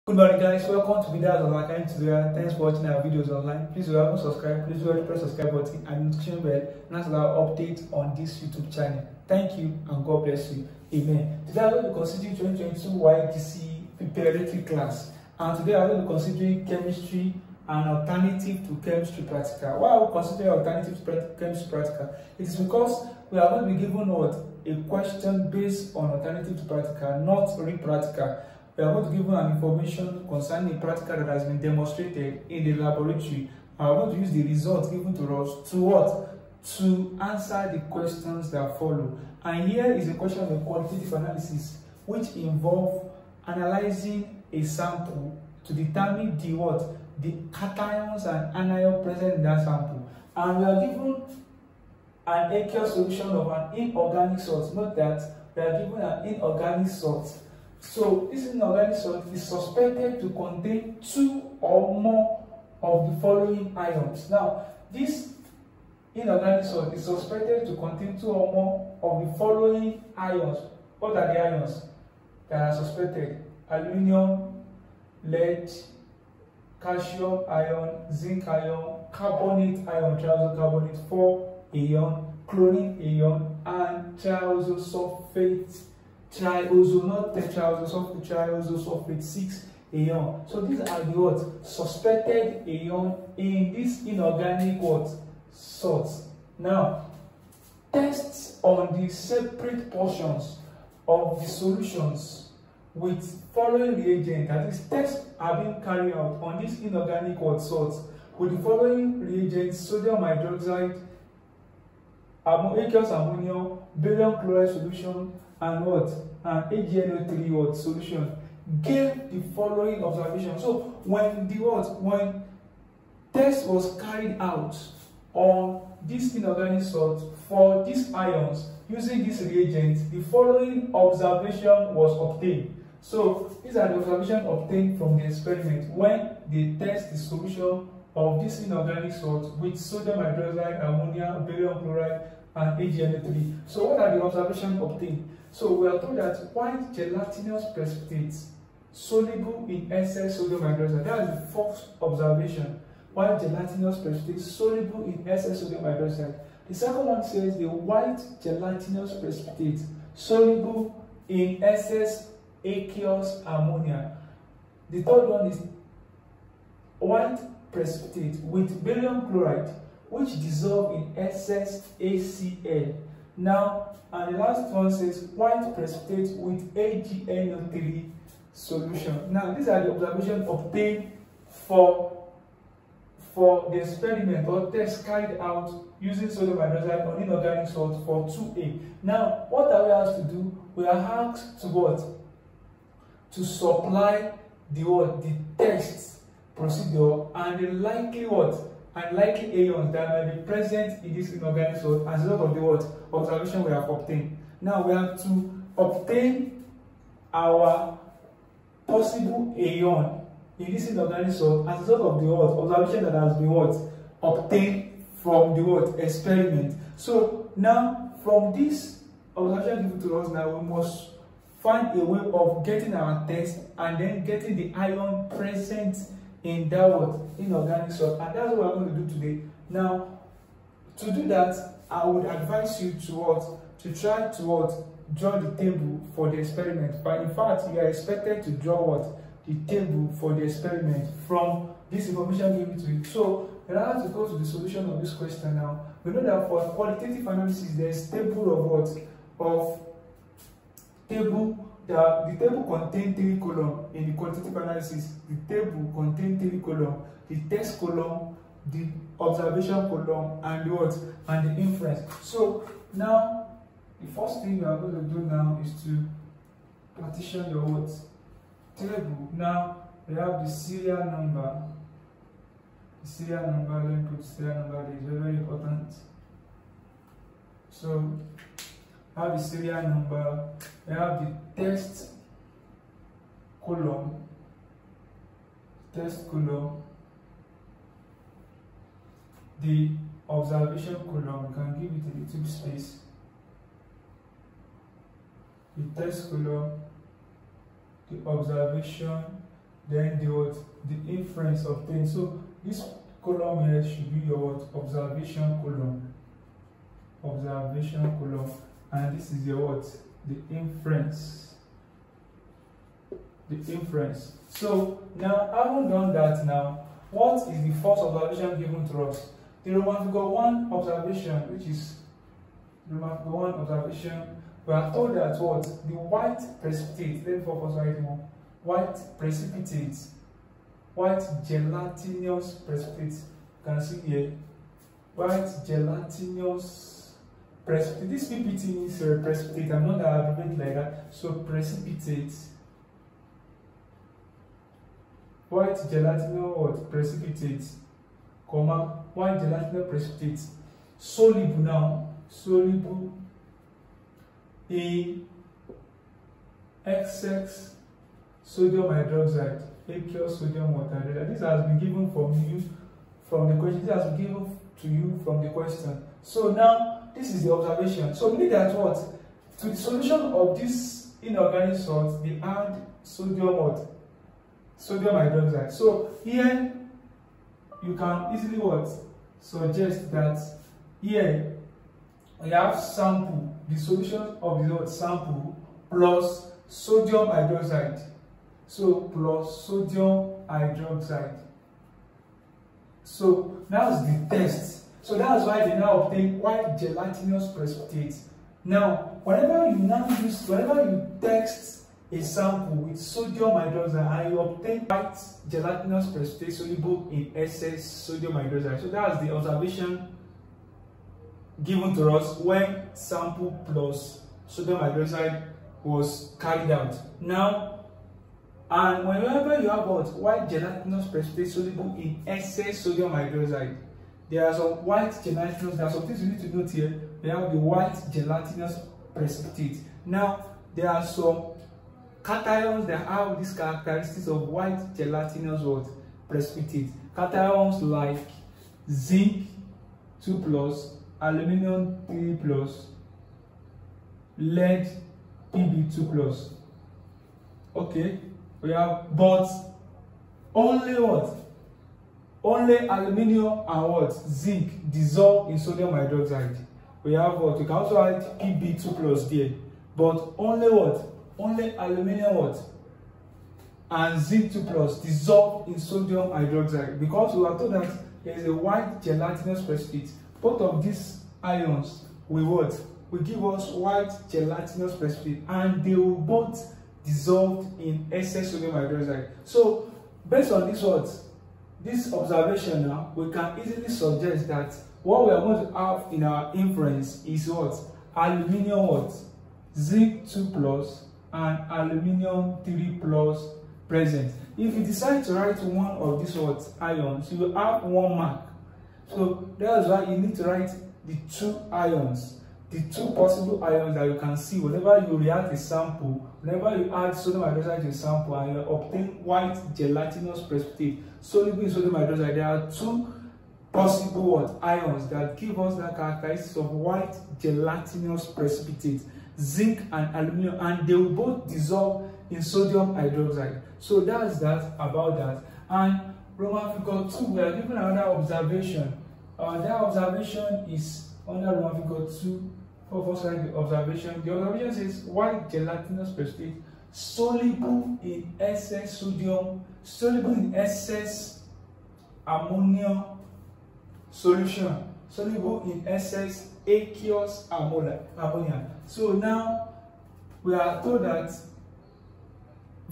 Good morning guys, welcome to videos of our tutorial. Thanks for watching our videos online. Please if you haven't subscribed, please do press subscribe button and notification bell and that's our update on this YouTube channel. Thank you and God bless you. Amen. Today I'm going to be considering 2022 Waec preparatory class, and today I'm going to be considering chemistry and alternative to chemistry practical. Why are we considering alternative to chemistry practical? It is because we are going to be given a question based on alternative to practical, not real practical. We are going to give you an information concerning a practical that has been demonstrated in the laboratory. I are going to use the results given to us to what? To answer the questions that follow. And here is a question of qualitative analysis, which involve analyzing a sample to determine the what? The cations and anions present in that sample. And we are given an aqueous solution of an inorganic salt. Note that we are given an inorganic salt. So this inorganic salt is suspected to contain 2 or more of the following ions. Now, this inorganic salt is suspected to contain 2 or more of the following ions. What are the ions that are suspected? Aluminium, lead, calcium ion, zinc ion, carbonate ion, triazocarbonate, 4 ion, chlorine ion, and triazosulfate. Not tetraozosulfate, triazosulfate 6 ion. So these are the what? Suspected ion in this inorganic what? Salts. Now, tests on the separate portions of the solutions with following reagent, that is, tests are being carried out on this inorganic what? Salts with the following reagents: sodium hydroxide, aqueous ammonium, barium chloride solution, and what? An AgNO3 what? Solution, gave the following observation. So when the what? When test was carried out on this inorganic salt for these ions using this reagent, the following observation was obtained. So these are the observations obtained from the experiment when they test the solution of this inorganic salt with sodium hydroxide, ammonia, barium chloride, and AgNO3. So what are the observations obtained? So we are told that white gelatinous precipitate soluble in excess sodium hydroxide. That is the first observation. White gelatinous precipitate soluble in excess sodium hydroxide. The second one says the white gelatinous precipitate soluble in excess aqueous ammonia. The third one is white precipitate with barium chloride which dissolve in excess ACl. Now, and the last one says white precipitate with AgNO3 solution. Now, these are the observations obtained for the experiment or test carried out using sodium hydroxide on inorganic salt for 2A. Now, what are we asked to do? We are asked to what? To supply the what? The test procedure and the likely what? And likely ions that may be present in this inorganic salt as a result of the what? Observation we have obtained. Now we have to obtain our possible ion in this inorganic salt as a result of the what? Observation that has been what? Obtained from the what? Experiment. So now from this observation given to us, now we must find a way of getting our test and then getting the ion present in that what? Inorganic salt. And that's what we're going to do today. Now, to do that, I would advise you to what? To try to what? Draw the table for the experiment. But in fact, you are expected to draw what? The table for the experiment from this information given to you. So, in order to go to the solution of this question now, we know that for qualitative analysis, there is table of what? Of table. The table contains 3 columns in the quantitative analysis. The table contains 3 columns: the test column, the observation column, and the what? And the inference. So now, the first thing we are going to do now is to partition your what? Table. Now we have the serial number. The serial number. Let me put serial number there. It's very, very important. So have the serial number, we have the test column, the observation column, you can give it a little space, the test column, the observation, then the what? The inference obtained. So this column here should be your what? Observation column. Observation column. And this is your what? The inference. The inference. So now, having done that now, what is the first observation given to us? The Roman figure 1 observation, which is Roman figure 1 observation, we are told that what? The white precipitate, let me focus right more. White precipitate, white gelatinous precipitate. You can see here, white gelatinous precipitate. This PPT means precipitate. I'm not going to abbreviate like that. So precipitate, white gelatinous what? Precipitate, comma, white gelatinous precipitate, soluble now, soluble in excess sodium hydroxide, aqueous sodium water hydroxide. This has been given from you from the question. This has been given to you from the question. So now this is the observation. So meaning that what? To the solution of this inorganic salt, they add sodium what? Sodium hydroxide. So here you can easily what? Suggest that here we have sample, the solution of the sample plus sodium hydroxide. So plus sodium hydroxide. So that's the test. So that's why they now obtain white gelatinous precipitate. Now, whenever you test a sample with sodium hydroxide and you obtain white gelatinous precipitate soluble in excess sodium hydroxide. So that's the observation given to us when sample plus sodium hydroxide was carried out. Now, and whenever you have what? White gelatinous precipitate soluble in excess sodium hydroxide, there are some white gelatinous, there are some things you need to note here. We have the white gelatinous precipitate. Now, there are some cations that have these characteristics of white gelatinous what? Precipitate. Cations like zinc 2+, aluminum 3+, lead Pb2+. Okay, we have, but only what? Only aluminium and what? Zinc dissolve in sodium hydroxide. We have what? We can also add Pb2+ there, but only what? Only aluminium what? And zinc 2+ dissolve in sodium hydroxide, because we are told that there is a white gelatinous precipitate. Both of these ions will what? Will give us white gelatinous precipitate, and they will both dissolve in excess sodium hydroxide. So based on this what? This observation now, we can easily suggest that what we are going to have in our inference is what? Aluminium what? Zinc 2+ and aluminium 3+ present. If you decide to write one of these what? Ions, you will have 1 mark. So that's why you need to write the 2 ions, the 2 possible ions that you can see whenever you react a sample, whenever you add sodium hydroxide to a sample and you obtain white gelatinous precipitate soluble in sodium hydroxide. There are 2 possible what? Ions that give us that characteristics of white gelatinous precipitate, zinc and aluminum, and they will both dissolve in sodium hydroxide. So that's that about that. And Roman figure 2, we are given another observation. That observation is under Roman figure 2. For the observation, the observation says white gelatinous precipitate soluble in excess sodium, soluble in excess ammonia solution, soluble in excess aqueous ammonia. So now we are told that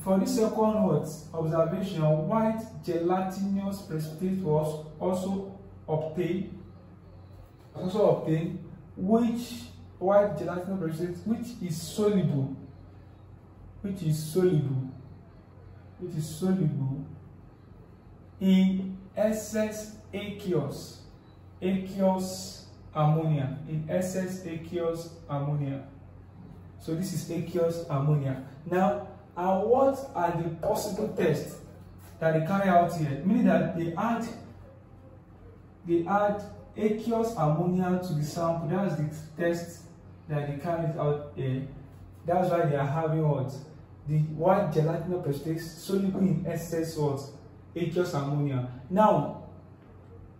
for the second what? Observation, white gelatinous precipitate was also obtained, which white gelatinous precipitate which is soluble in excess aqueous ammonia, in excess aqueous ammonia. So this is aqueous ammonia. Now, and what are the possible tests that they carry out here? Meaning that they add aqueous ammonia to the sample. That's the test that they carried out here. That's why they are having what? the white gelatinous precipitate soluble in excess what? Aqueous ammonia. Now,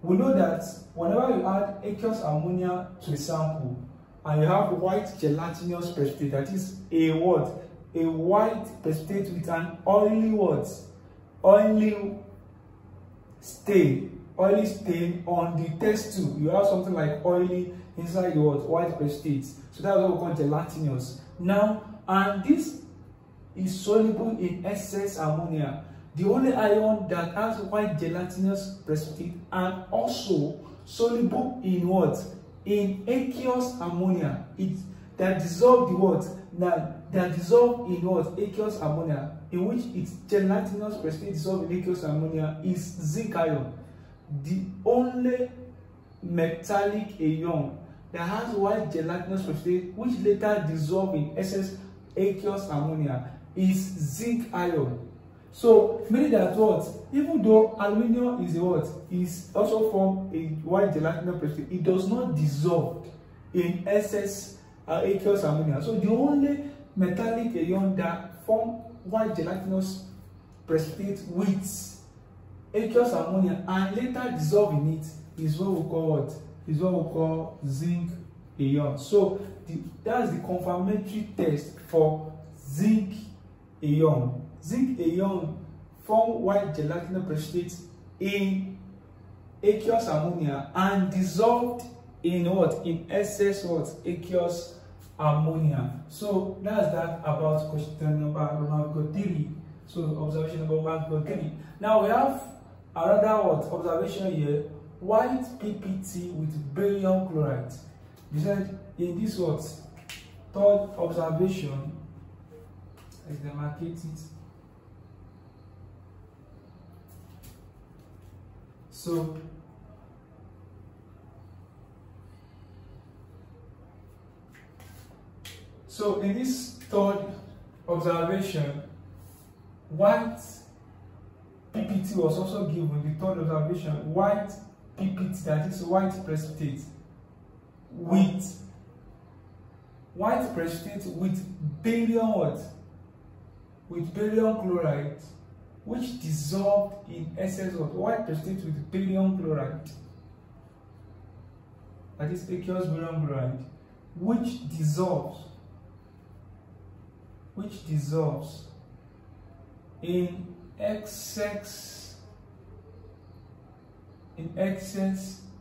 we know that whenever you add aqueous ammonia to a sample and you have white gelatinous precipitate, that is a what? A white precipitate with an oily what? Oily stain on the test tube. You have something like oily inside the what? White precipitate. So that's what we call gelatinous. Now, and this is soluble in excess ammonia. The only ion that has white gelatinous precipitate and also soluble in what? In aqueous ammonia. That dissolve the what? That dissolve in what? Aqueous ammonia, in which its gelatinous precipitate dissolved in aqueous ammonia is zinc ion. The only metallic ion that has white gelatinous precipitate which later dissolve in excess aqueous ammonia is zinc ion. So meaning that what? Even though aluminium is a what? Is also form a white gelatinous precipitate, it does not dissolve in excess aqueous ammonia. So the only metallic ion that form white gelatinous precipitate with aqueous ammonia and later dissolve in it is what we call what? Is what we call zinc ion. So that's the confirmatory test for zinc ion. Zinc ion form white gelatinous precipitate in aqueous ammonia and dissolved in what? In excess what? Aqueous ammonia. So that's that about question number 3. So observation number 1.3. Now we have another what? Observation here. White PPT with barium chloride. We said in this what? Third observation, let's demarcate it. So in this third observation, white PPT was also given. The third observation, white PPT, that is white precipitate with barium what? With barium chloride, which dissolved in excess of white precipitate with barium chloride, that is aqueous barium chloride, which dissolves in excess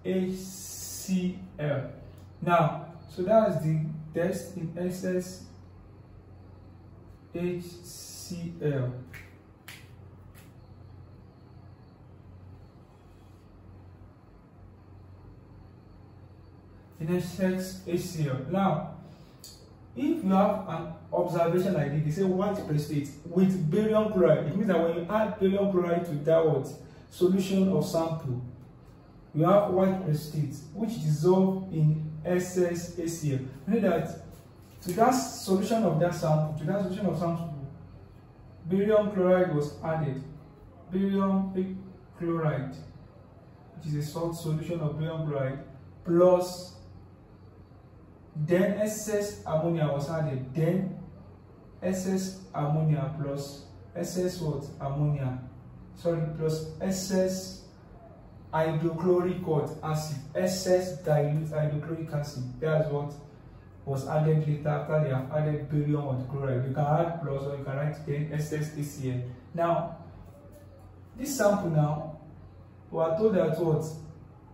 HCl. Now, so that is the test in excess HCl. In excess HCl. Now, if you have an observation like this, they say white precipitate with barium chloride, it means that when you add barium chloride to that what? Solution of sample, you have white precipitate which dissolve in excess HCl. Meaning that to that solution of sample, barium chloride was added. Barium chloride, which is a salt solution of barium chloride, plus then excess ammonia was added. Then excess ammonia plus excess what? Ammonia. Sorry, plus excess hydrochloric acid, excess dilute hydrochloric acid. That's what was added later after they have added barium or chloride. You can add plus or you can write then excess HCl. Now, this sample now, we are told that what?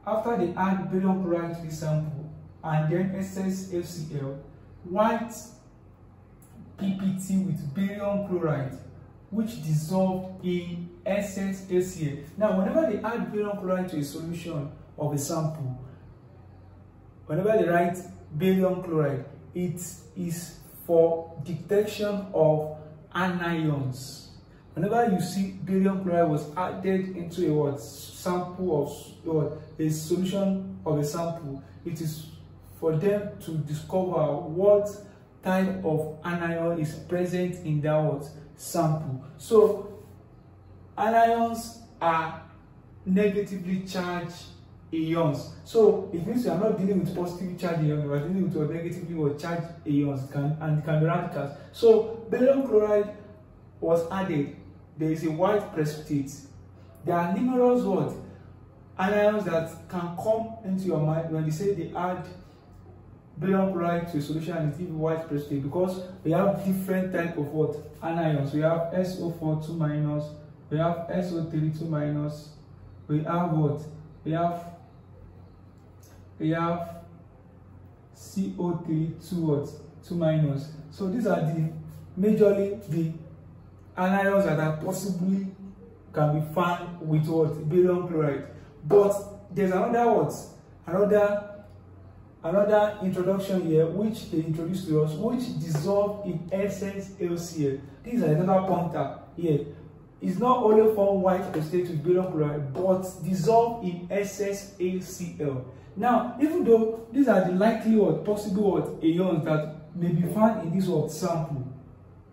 After they add barium chloride to the sample and then excess HCl, white PPT with barium chloride, which dissolved in excess HCl. Now, whenever they add barium chloride to a solution of a sample, whenever they write barium chloride, it is for detection of anions. Whenever you see barium chloride was added into a what? Sample of what? A solution of a sample, it is for them to discover what type of anion is present in that what? Sample. So anions are negatively charged ions. So it means we are not dealing with positively charged ions, we are dealing with negatively charged ions and can be radicals. So barium chloride was added, there is a white precipitate. There are numerous what anions that can come into your mind when they say they add barium chloride to a solution and it gives white precipitate, because we have different type of what anions. We have SO4 2 minus, we have SO3 2 minus, we have what? We have CO3 2 what? 2 minus. So these are the majorly the anions that are possibly can be found with what? Barium chloride. But there's another what? Another introduction here which they introduced to us, which dissolve in excess LCl. This is another pointer here. It's not only form white precipitate with barium chloride, but dissolve in excess HCl. Now, even though these are the likely or possible what ions that may be found in this what sample,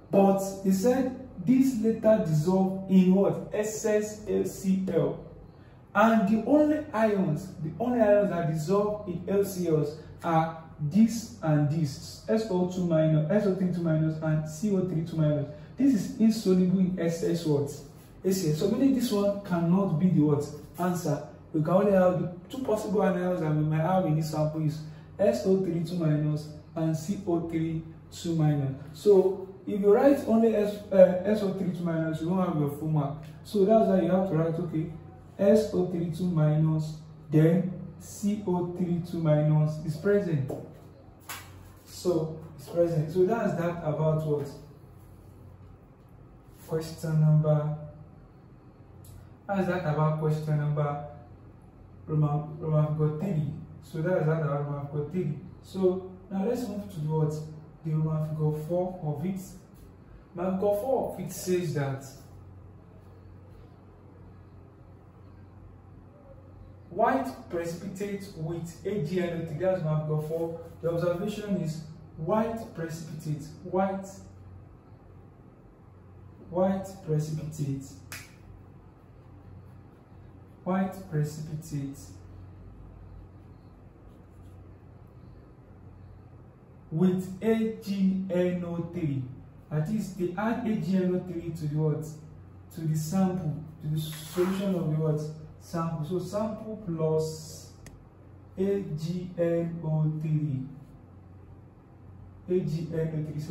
but they said this later dissolve in what excess HCl. And the only ions that dissolve in LCLs are this and this, SO2 minus, SO3 2 minus, and CO3 2 minus. This is insoluble in SS what? HCl. So meaning this one cannot be the what answer. We can only have the two possible anions that we might have in this sample is SO3 2 minus and CO3 2 minus. So if you write only SO3 2 minus, you won't have your full mark. So that's why you have to write, okay, SO3 2 minus, then CO3 2 minus is present. So it's present. So that's that about what? Question number. That's that about question number Roman 3. So that's that about Roman 3. So now let's move to what? The Roman figure 4 of it. Roman figure 4 of it says that white precipitate with AgNO3. That's Roman figure 4. The observation is white precipitate, white precipitate with AgNO3. That is, they add AgNO3 to the what? To the sample, to the solution of the what? Sample. So sample plus AgNO3. So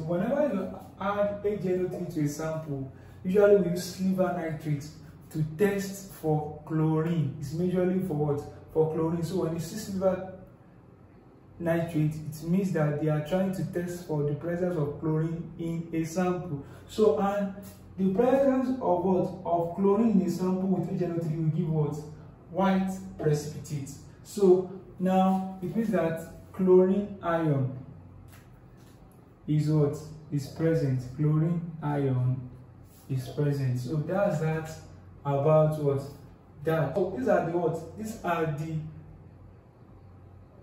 whenever you add AgNO3 to a sample, usually we use silver nitrate to test for chlorine. It's majorly for what? For chlorine. So when you see silver nitrate, it means that they are trying to test for the presence of chlorine in a sample. So, and the presence of what? Of chlorine in a sample with AgNO3 will give what? White precipitate. So now it means that chlorine ion is what? Is present. Chlorine ion is present. So that's that about what? That. So these are the what? These are the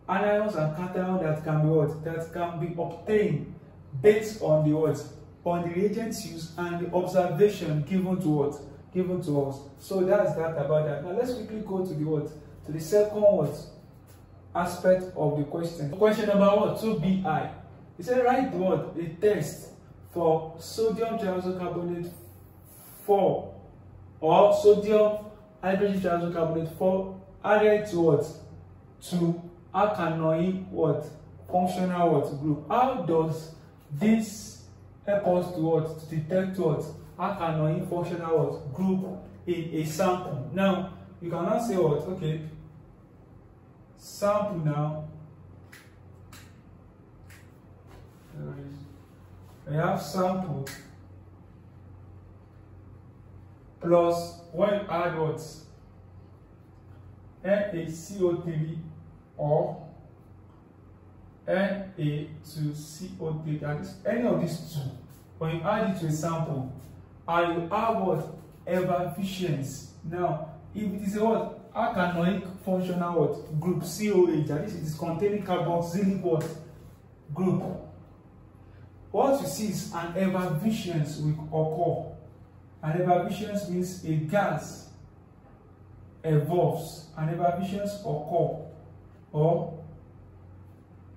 anions and cations that can be what? That can be obtained based on the what? On the reagents used and the observation given to what? Given to us. So that's that about that. Now let's quickly go to the what? To the second what? Aspect of the question. Question number what? 2bi. It said write the what? A test for sodium triazocarbonate 4 or sodium hydrogen triazocarbonate 4 added to what? To alkanoid what? Functional what? Group. How does this help us to what? To detect what? Alkanoid functional what? Group in a sample. Now you cannot say what? Okay, sample now. I have sample plus when you add what? NaCO3 or Na2CO3, that is any of these two. When you add it to a sample and you add what? Efficiency. Now, if it is a what? Alkanoic functional what? Group COH, that is, it is containing carboxylic what? Group. What you see is an effervescence will occur. An effervescence means a gas evolves. An effervescence occur, or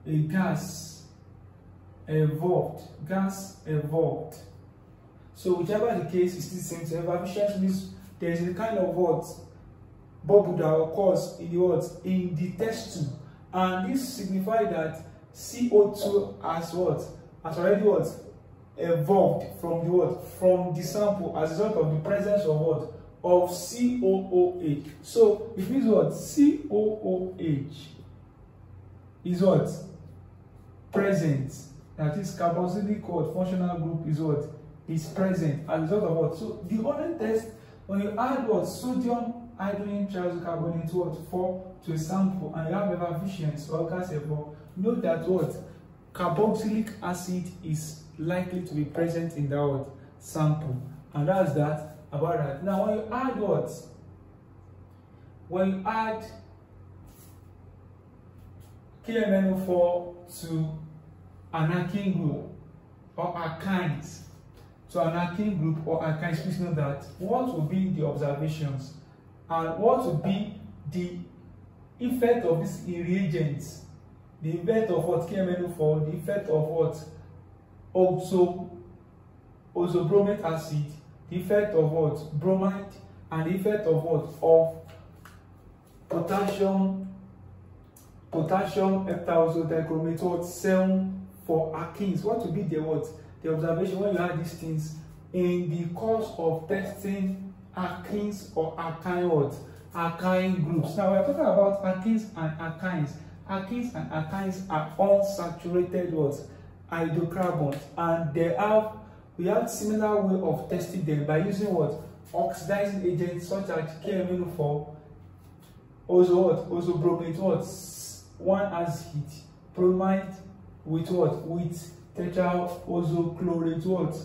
a gas evolved. So whichever the case, is still the same. So effervescence means there is a kind of what bubble that occurs in the what in the test tube, and this signifies that CO2 has what has already what evolved from the what from the sample as a result of the presence of what of COOH. So it means what COOH is what present, that is carboxylic what functional group is what is present as a result of what. So the only test when you add what sodium hydrogen triacylcarbonate what 4 to a sample and you have effervescence or gas evolve, know that what carboxylic acid is likely to be present in that what sample, and that's that about that. Now when you add what when you add KMnO4 to an alkene group or alkynes, to an alkene group or alkynes, please know that what will be the observations and what will be the effect of these reagents, the effect of what KMnO4, the effect of what oxobromate acid, the effect of what bromide, and the effect of what of potassium heptaosodichromate what 7 for alkenes. What will be the what the observation when you add these things in the course of testing alkenes or alkyne what alkyne groups. Now we are talking about alkenes and alkynes. Alkenes and alkynes are unsaturated what hydrocarbons, and we have similar way of testing them by using what oxidizing agents such as KMnO4, oxobromate what 1 acid, bromide with what with tetraoxochlorate what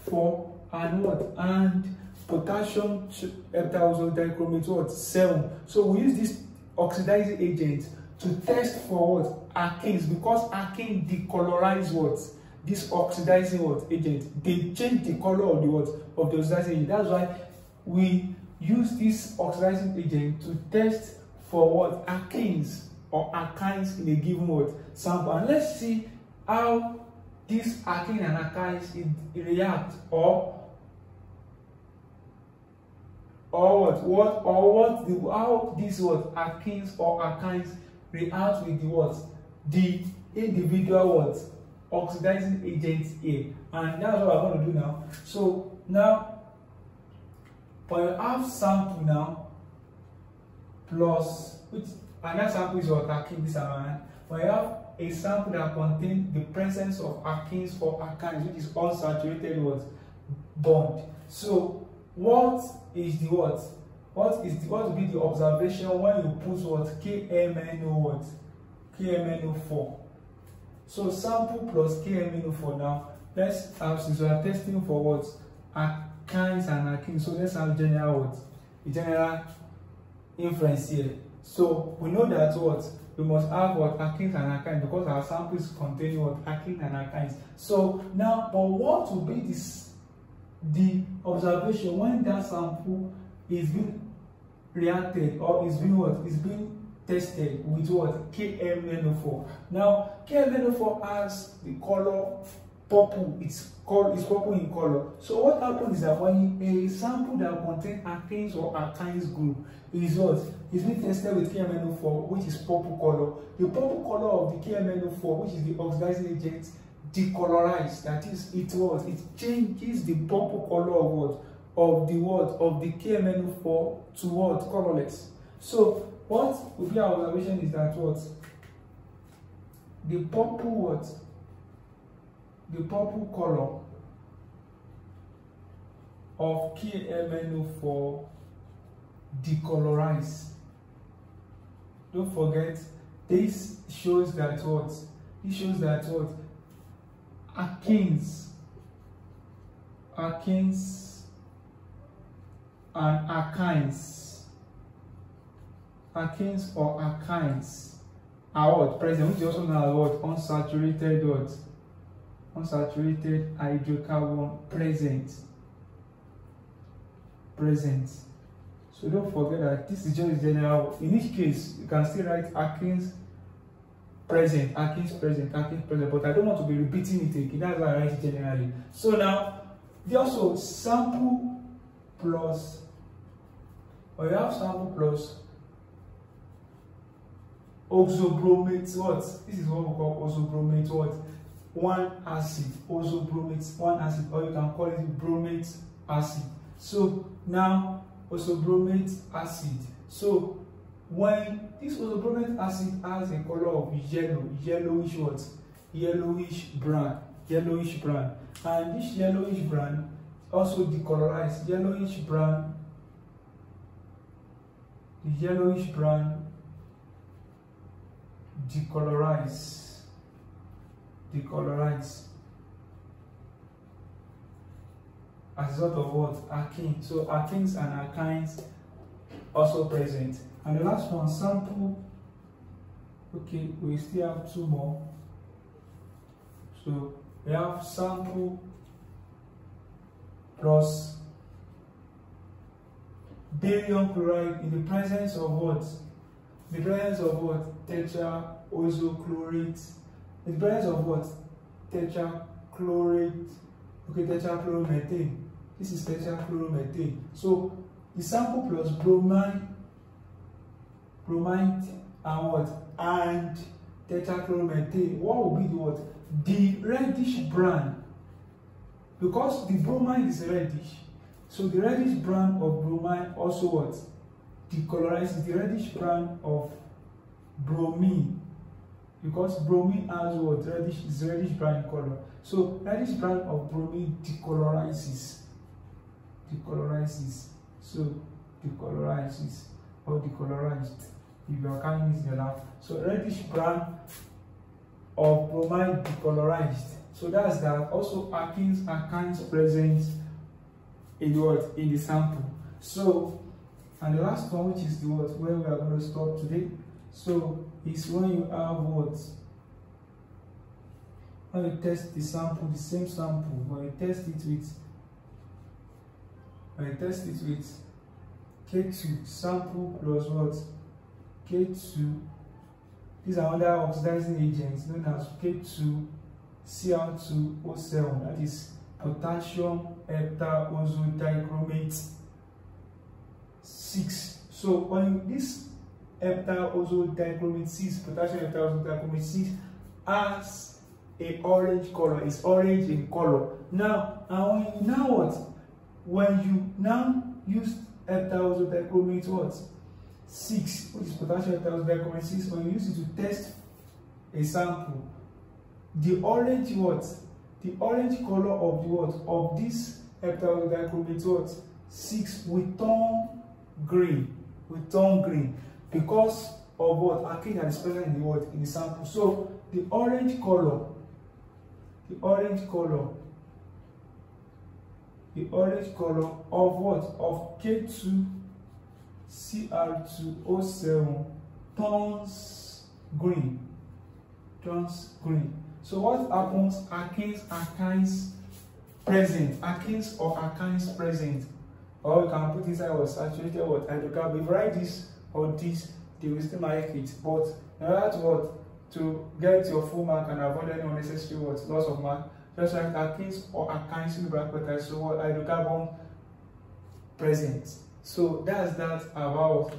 4, and what and potassium heptaosodichromate what 7. So we use this oxidizing agent to test for what alkenes, because alkene decolorize what this oxidizing what agent, they change the color of the what of the oxidizing agent. That's why we use this oxidizing agent to test for what alkenes or alkynes in a given what sample. And let's see how these alkene and alkynes react, or how these what alkenes or alkynes react with the what the individual what oxidizing agents here. And that's what I'm going to do now. So now when you have sample now plus which another sample is what alkene, this amount. When you have a sample that contains the presence of alkenes or alkynes, which is unsaturated what bond. So what is the what will be the observation when you put what KMnO4. So sample plus KMnO4. Now let's have, since we are testing for what alkynes and alkenes, so let's have general inference here. So we know that what we must have what alkenes and alkynes, because our samples contain what alkenes and alkynes. So now, but what will be the observation when that sample is being reacted or is being tested with what KMnO4. Now KMnO4 has the color purple. It's purple in color. So what happens is that when a sample that contains alkenes or alkynes group is being tested with KMnO4, which is purple color, the purple color of the KMnO4, which is the oxidizing agent, decolorize. That is, it changes the purple color of the KMnO4 to what colorless. So what will be our observation is that what the purple color of KMnO4 decolorize. Don't forget, this shows that what alkenes and alkenes or alkynes are what present, which is also known as what unsaturated hydrocarbon present. So don't forget that this is just general. In each case, you can still write alkenes present, but I don't want to be repeating it again. That's why I write it generally. So now There also sample plus, or you have sample plus oxobromate what? This is what we call oxobromate what? 1 acid, oxobromate 1 acid, or you can call it bromate acid. So now oxobromate acid. So when this oxobromate acid has a color of yellow, yellowish what? Yellowish brown, and this yellowish brown also decolorized. Yellowish brown, the yellowish brown decolorize as a result of what? Alkene. So alkenes and alkynes also present. And the last one, sample. Okay, we still have 2 more. So we have sample plus barium chloride in the presence of what? The presence of what? Tetraoxochlorate. In the presence of what? Tetrachlorate. Okay, tetrachloromethane. This is tetrachloromethane. So the sample plus bromide and what? And tetrachloromethane. What will be the what? The reddish brown. Because the bromide is reddish, so the reddish brown of bromide also what? Decolorizes the reddish brown of bromine. Because bromine has what? Reddish is reddish brown in color. So reddish brown of bromine decolorizes. So decolorizes or decolorized. If you are counting this in the lab. So reddish brown of bromine decolorized. So that's that. Also alkenes and alkynes present in the what? In the sample. So, and the last one, which is the what? Where we are going to stop today. So is when you have what? When you test the sample, the same sample, when you test it with K2 sample plus what? K2. These are other oxidizing agents known as K2 Cl2O7, that is potassium heptaozodichromate 6. So when this heptaozodichromate 6, potassium heptaozodichromate 6 has a orange color, it's orange in color. Now, and when you now use heptaozodichromate what? 6, which is potassium heptaozodichromate 6, when you use it to test a sample, the orange what? The orange color of the what? Of this heptaozodichromate what? 6 will turn green. Because of what? Alkene that is present in the what? In the sample. So the orange color of what? Of K2 Cl2O7 turns green. So what happens? Alkenes present. Alkenes or alkynes present. Or you can put inside what? Saturated what? Hydrocarbon. If you write this or this, they will still mark it. But in order to what? To get your full mark and avoid any unnecessary what? Loss of mark, just like alkenes or alkynes in the bracket. So what? Hydrocarbon present. So that's that about